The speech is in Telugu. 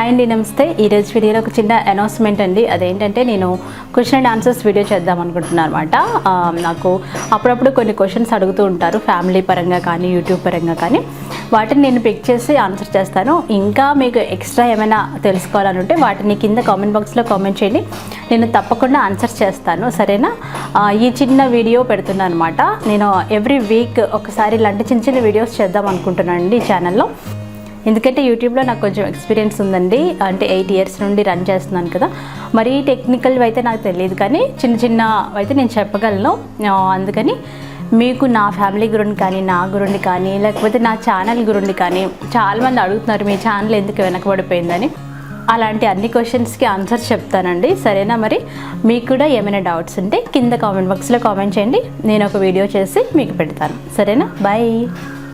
హాయ్ అండి, నమస్తే. ఈరోజు వీడియోలో ఒక చిన్న అనౌన్స్మెంట్ అండి. అదేంటంటే నేను క్వశ్చన్ అండ్ ఆన్సర్స్ వీడియో చేద్దాం అనుకుంటున్నాను అనమాట. నాకు అప్పుడప్పుడు కొన్ని క్వశ్చన్స్ అడుగుతూ ఉంటారు, ఫ్యామిలీ పరంగా కానీ యూట్యూబ్ పరంగా కానీ. వాటిని నేను పిక్ చేసి ఆన్సర్ చేస్తాను. ఇంకా మీకు ఎక్స్ట్రా ఏమైనా తెలుసుకోవాలని ఉంటే వాటిని కింద కామెంట్ బాక్స్లో కామెంట్ చేయండి, నేను తప్పకుండా ఆన్సర్ చేస్తాను, సరేనా? ఈ చిన్న వీడియో పెడుతున్నాను అనమాట. నేను ఎవ్రీ వీక్ ఒకసారి ఇలాంటి చిన్న చిన్న వీడియోస్ చేద్దాం అనుకుంటున్నాను అండి ఈ ఛానల్లో. ఎందుకంటే యూట్యూబ్లో నాకు కొంచెం ఎక్స్పీరియన్స్ ఉందండి, అంటే 8 ఇయర్స్ నుండి రన్ చేస్తున్నాను కదా. మరీ టెక్నికల్ అయితే నాకు తెలియదు, కానీ చిన్న చిన్న అయితే నేను చెప్పగలను. అందుకని మీకు నా ఫ్యామిలీ గురించి కానీ, నా గురించి కానీ, లేకపోతే నా ఛానల్ గురించి కానీ చాలామంది అడుగుతున్నారు, మీ ఛానల్ ఎందుకు వెనకబడిపోయిందని. అలాంటి అన్ని క్వశ్చన్స్కి ఆన్సర్ చెప్తానండి, సరేనా? మరి మీకు కూడా ఏమైనా డౌట్స్ ఉంటే కింద కామెంట్ బాక్స్లో కామెంట్ చేయండి, నేను ఒక వీడియో చేసి మీకు పెడతాను, సరేనా? బాయ్.